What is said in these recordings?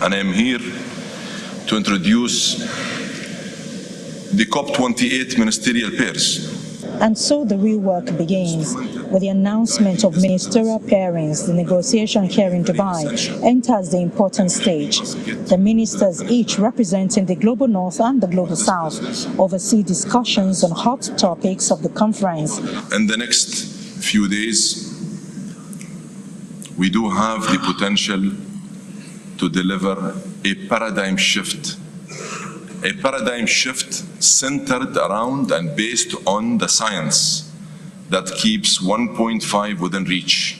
and I am here to introduce the COP28 ministerial pairs. And so the real work begins. With the announcement of ministerial pairings, the negotiation here in Dubai enters the important stage. The ministers, each representing the Global North and the Global South, oversee discussions on hot topics of the conference. In the next few days, we do have the potential to deliver a paradigm shift centered around and based on the science that keeps 1.5 within reach.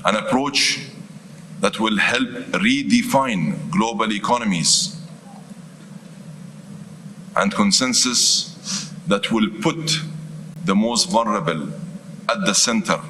An approach that will help redefine global economies and consensus that will put the most vulnerable at the center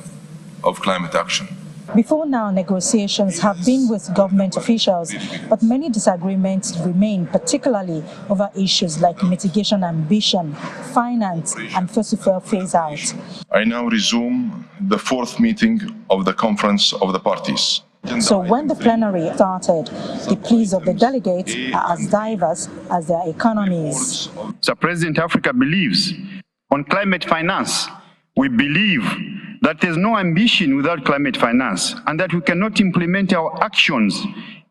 of climate action. Before now, negotiations have been with government officials, but many disagreements remain, particularly over issues like mitigation ambition, finance, and fossil fuel phase-out. I now resume the fourth meeting of the Conference of the Parties. So when the plenary started, the pleas of the delegates are as diverse as their economies. Mr. President, Africa believes on climate finance. We believe that there's no ambition without climate finance, and that we cannot implement our actions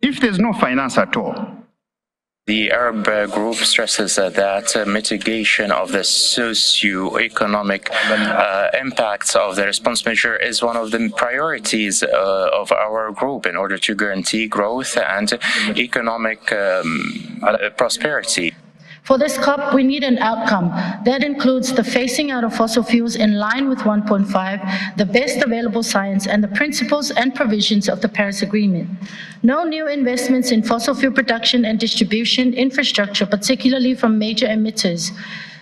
if there's no finance at all. The Arab group stresses that mitigation of the socio-economic impacts of the response measure is one of the priorities of our group in order to guarantee growth and economic prosperity. For this COP, we need an outcome that includes the phasing out of fossil fuels in line with 1.5, the best available science, and the principles and provisions of the Paris Agreement. No new investments in fossil fuel production and distribution infrastructure, particularly from major emitters,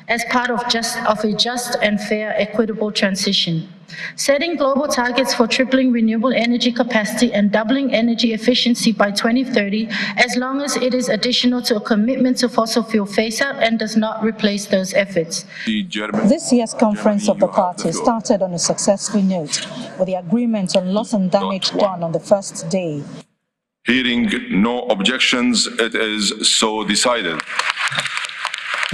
as part of a just and fair, equitable transition. Setting global targets for tripling renewable energy capacity and doubling energy efficiency by 2030, as long as it is additional to a commitment to fossil fuel phase-out and does not replace those efforts. This year's Conference of the Parties started on a successful note, with the agreement on loss and damage done on the first day. Hearing no objections, it is so decided.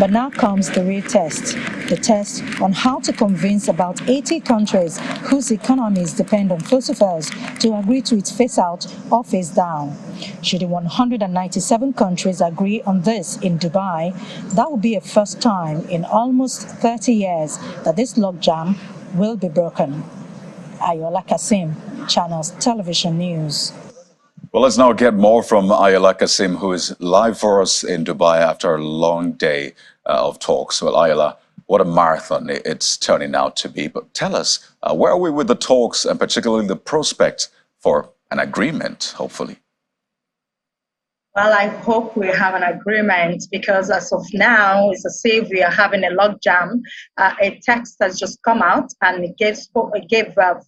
But now comes the real test, the test on how to convince about 80 countries whose economies depend on fossil fuels to agree to its phase-out or phase-down. Should the 197 countries agree on this in Dubai, that will be a first time in almost 30 years that this logjam will be broken. Ayola Kasim, Channels Television News. Well, let's now get more from Ayola Kasim, who is live for us in Dubai after a long day of talks. Well, Ayola, what a marathon it's turning out to be. But tell us, where are we with the talks and particularly the prospect for an agreement, hopefully? Well, I hope we have an agreement because as of now, it's as if we are having a logjam. A text has just come out and it gave 4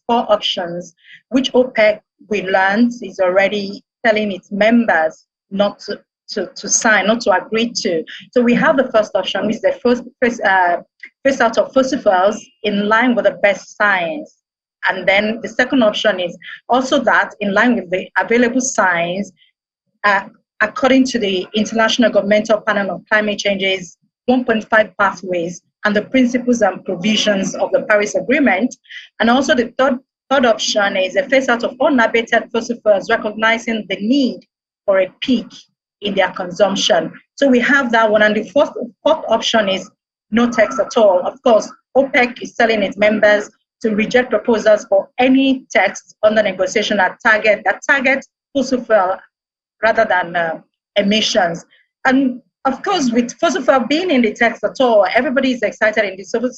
options, which OPEC, we learned, is already telling its members not to sign, not to agree to. So we have the first option, which is the phase out of fossil fuels in line with the best science. And then the second option is also that in line with the available science, according to the International Governmental Panel on Climate Change's 1.5 pathways and the principles and provisions of the Paris Agreement. And also the third option is a phase out of unabated fossil fuels, recognizing the need for a peak in their consumption. So we have that one. And the fourth option is no text at all. Of course, OPEC is telling its members to reject proposals for any text on the negotiation that target fossil fuel rather than emissions. And of course, with fossil fuel being in the text at all, everybody is excited in the civil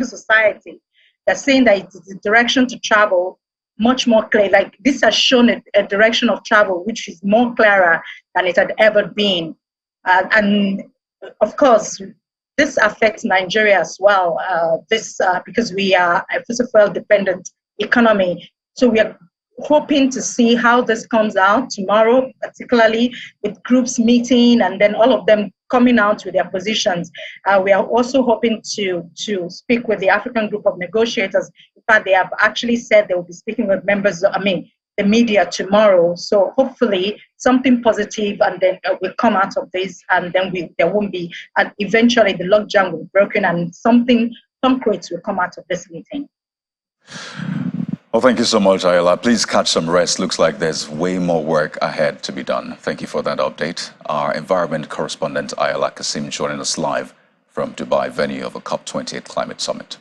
society. They're saying that it's the direction to travel much more clear. Like this has shown a direction of travel which is more clearer than it had ever been. And of course, this affects Nigeria as well. Because we are a fossil fuel dependent economy. So we are hoping to see how this comes out tomorrow, particularly with groups meeting and then all of them coming out with their positions. We are also hoping to speak with the African group of negotiators. In fact, they have actually said they will be speaking with the media tomorrow. So hopefully something positive, and then will come out of this, and then there won't be, and eventually the logjam will be broken, and some concrete will come out of this meeting. Well, thank you so much, Ayala. Please catch some rest. Looks like there's way more work ahead to be done. Thank you for that update. Our environment correspondent, Ayala Kasim, joining us live from Dubai, venue of a COP28 climate summit.